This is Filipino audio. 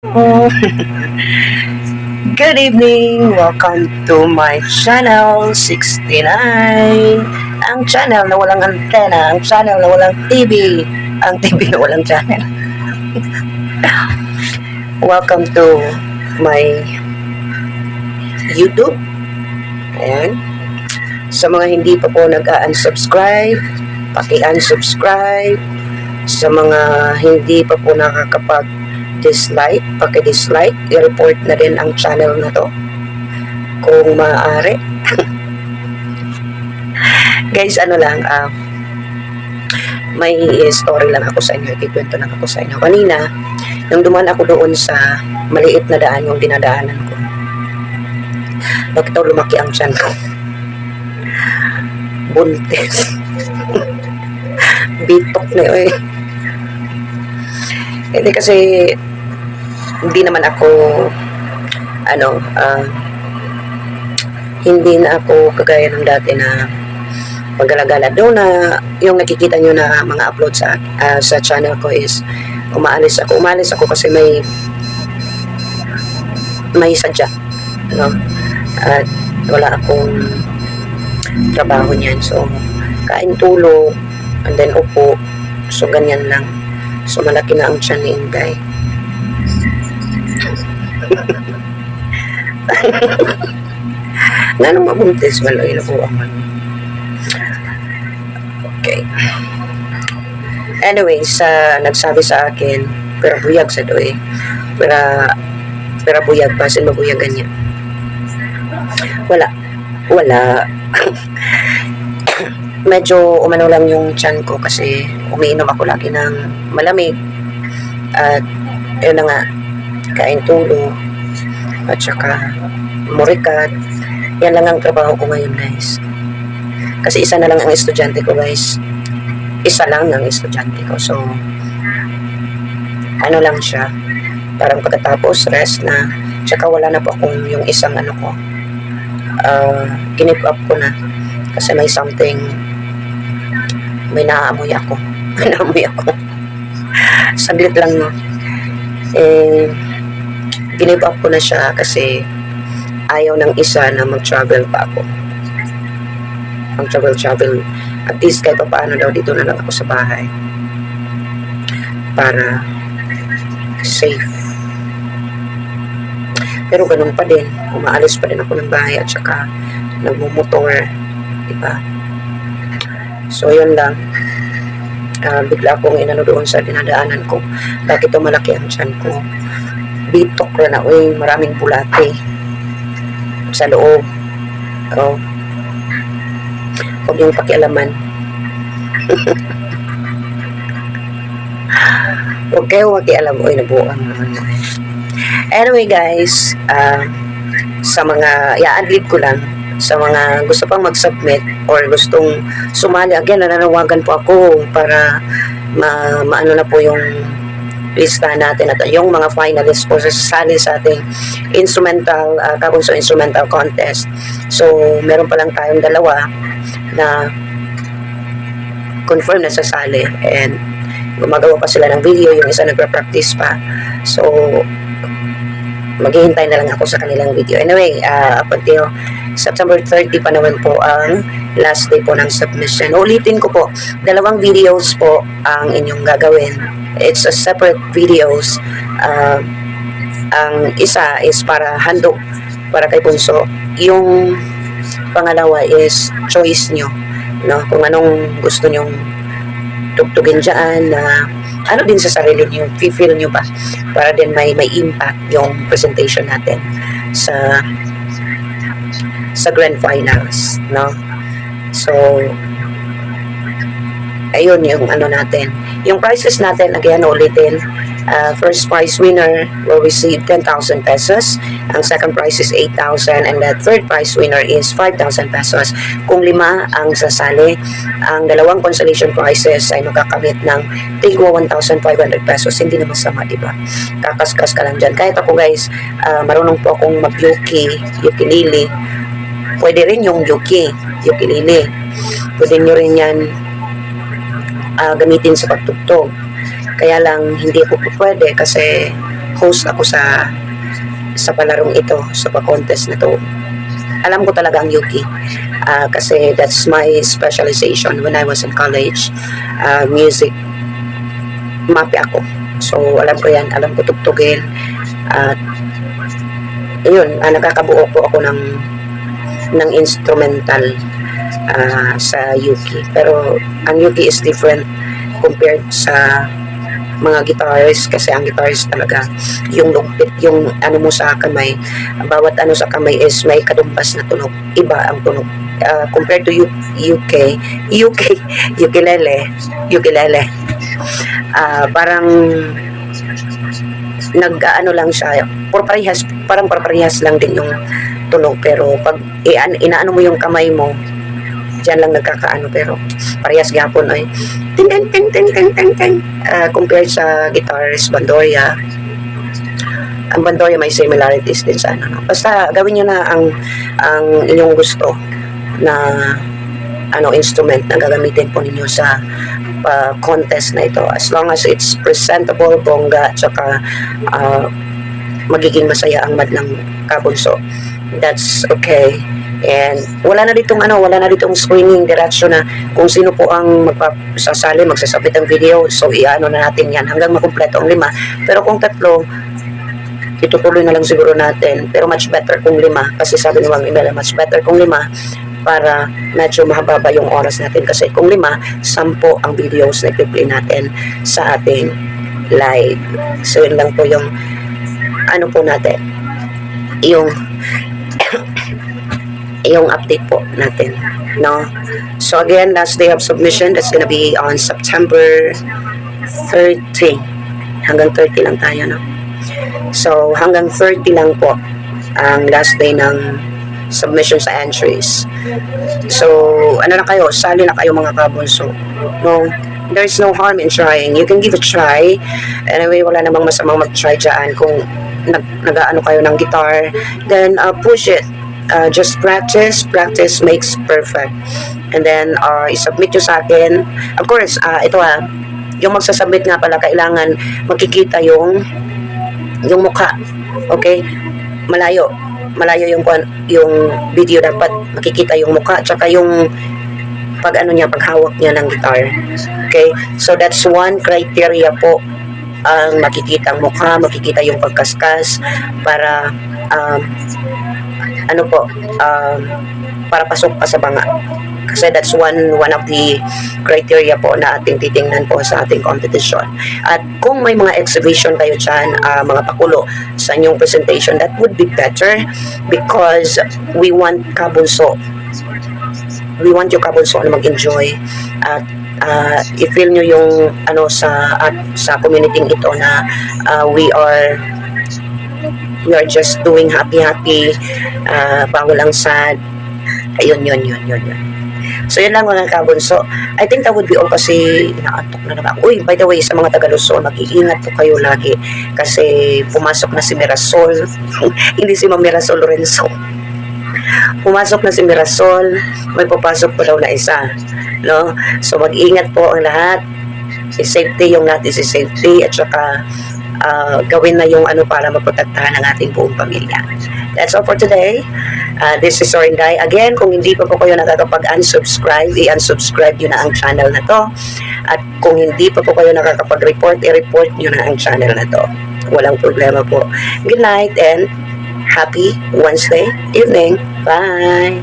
Oh, good evening! Welcome to my channel 69. Ang channel na walang antena, ang channel na walang TV, ang TV na walang channel. Welcome to my YouTube. Ayan. Sa mga hindi pa po nag-unsubscribe, paki-unsubscribe. Sa mga hindi pa po nakakapag-dislike, paki-dislike, i-report na din ang channel na to kung maaari. Guys, ano lang, may story lang ako sa inyo, ikikwento lang ako sa inyo. Kanina, nung dumaan ako doon sa maliit na daan, yung dinadaanan ko, bakit lumaki ang tiyan ko? Buntis. Bitok na yun. Hindi kasi hindi naman ako hindi na ako kagaya ng dati na paggalagala doon na yung nakikita nyo na mga upload sa channel ko is umalis ako kasi may sadya, no? At wala akong trabaho niyan, so kain, tulog, and then upo, so ganyan lang. So malaki na ang tiyan ni Inday. Nga nung mabuntis, wala ilabuan man. Okay. Anyways, nagsabi sa akin, pero buyag sa doy. Pero buyag pa, sin mabuyagan niya. Wala. Medyo umano lang yung tiyan ko kasi umiinom ako lagi ng malamig. At yun na nga, kain, tulog, at saka murikat. Yan lang ang trabaho ko ngayon, guys. Kasi isa na lang ang estudyante ko, guys. Isa lang ang estudyante ko. So, ano lang siya, parang pagkatapos rest na, tsaka wala na po akong yung isang ano ko, kinip up ko na kasi may naamoy ako. Saglit lang, no? Ginip up ko na siya kasi ayaw ng isa na mag-travel pa ako. Mag-travel. At least kahit pa paano daw, dito na lang ako sa bahay. Para safe. Pero ganun pa din. Umaalis pa din ako ng bahay at saka nagmumotor. Diba? So, yun lang. Bigla akong inano doon sa dinadaanan ko. Bakit ito malaki ang tiyan ko? Bitok na uy, maraming bulate sa loob. Oh. Huwag yung pakialaman. Huwag kayo makialam. Uy, nabuang naman. Anyway, guys, sa mga, i-adlib ko lang, sa mga gusto pang mag-submit or gustong sumali, again, nananawagan po ako para maano na po yung lista natin at yung mga finalists po sasali sa ating instrumental, Kabunso Instrumental Contest. So, meron pa lang tayong dalawa na confirm na sasali and gumagawa pa sila ng video, yung isa nagpa-practice pa. So, maghihintay na lang ako sa kanilang video. Anyway, up until September 30 pa naman po ang last day po ng submission. Ulitin ko po, 2 videos po ang inyong gagawin. It's a separate videos. Ang isa is para handog, para kay Bunso. Yung pangalawa is choice nyo, no? Kung anong gusto nyong tugtugin dyan na ano din sa sarili nyo, feel nyo ba para din may impact yung presentation natin sa grand finals, no? So, ayun yung ano natin. Yung prizes natin, again, ulitin. First prize winner will receive 10,000 pesos. Ang second prize is 8,000 and the third prize winner is 5,000 pesos. Kung 5 ang sasali, ang 2 consolation prizes ay makakamit ng tigwa 1,500 pesos. Hindi na masama, diba? Kakaskas ka lang dyan. Kahit ako, guys, marunong po akong ukulele. Pwede rin yung ukulele. Pwede nyo rin yan gamitin sa pagtugtog. Kaya lang, hindi ko po pwede kasi host ako sa palarong ito, sa pa-contest na to. Alam ko talaga ang Yuki. Kasi that's my specialization when I was in college. Music. Mapi ako. So, alam ko yan. Alam ko tugtugin. At, yun, nakakabuo po ako ng instrumental sa Yuki. Pero, ang Yuki is different compared sa mga guitars, kasi ang guitars talaga yung lugpit, yung ano mo sa kamay, bawat ano sa kamay is may kadumbas na tunog, iba ang tunog compared to ukulele, parang nag-ano lang siya, parang parehas lang din yung tunog, pero pag inaano mo yung kamay mo, dyan lang nagkakaano, pero parehas gapon ay ting ting ting ting ting ting ting compared sa guitars, bandoria. Ang bandoria may similarities din sa ano. Basta gawin nyo na ang inyong gusto na instrument na gagamitin po ninyo sa contest na ito, as long as it's presentable, bongga, tsaka magiging masaya ang madlang kabunso, that's okay. And wala na ditong screening diretso na kung sino po ang magpasasali, magsasabit ng video. So iano na natin yan hanggang makumpleto ang 5. Pero kung 3, itutuloy na lang siguro natin. Pero much better kung 5, kasi sabi ni Mang Imela, much better kung 5 para medyo mahababa yung oras natin. Kasi kung 5, 10 ang videos na i-play natin sa ating live. So yun lang po yung ano po natin, yung update po natin, no? So again, last day of submission, that's gonna be on September 30. Hanggang 30 lang tayo, no? So hanggang 30 lang po ang last day ng submission sa entries. So ano na kayo, sali na kayo mga kabunso, no? There's no harm in trying. You can give a try. Anyway, wala namang masamang mag-try dyan. Kung nag-ano kayo ng guitar, then push it. Just practice makes perfect. And then i-submit nyo sa akin. Of course, ito yung magsasubmit nga pala, kailangan makikita yung mukha. Okay? Malayo yung video, dapat makikita yung mukha, tsaka yung paghawak niya ng guitar. Okay? So that's one criteria po, ang makikita ang mukha, makikita yung pagkaskas, para para pasok ka sa banga. Kasi that's one of the criteria po na ating titingnan po sa ating competition. At kung may mga exhibition kayo dyan, mga pakulo sa inyong presentation, that would be better, because we want kabunso. We want yung kabunso na mag-enjoy at i-feel nyo yung sa community ito na we are just doing happy, bawal ang sad. Ayun. So yun lang mga kabunso. I think that would be all, kasi inaantok na naman. Uy, by the way, sa mga Taga-Luzon, mag-iingat po kayo lagi, kasi pumasok na si Mirasol. Hindi si Ma'am Mirasol Lorenzo. Pumasok na si Mirasol, may papasok pa daw na isa, no? So mag-ingat po ang lahat. I-safety yung natin, si-safety, at saka gawin na yung para maprotektahan ang ating buong pamilya. That's all for today. This is Sorinday. Again, kung hindi pa po kayo nakakapag-unsubscribe, i-unsubscribe nyo na ang channel na to. At kung hindi pa po kayo nakakapag-report, i-report nyo na ang channel na to. Walang problema po. Good night and happy Wednesday evening. Bye!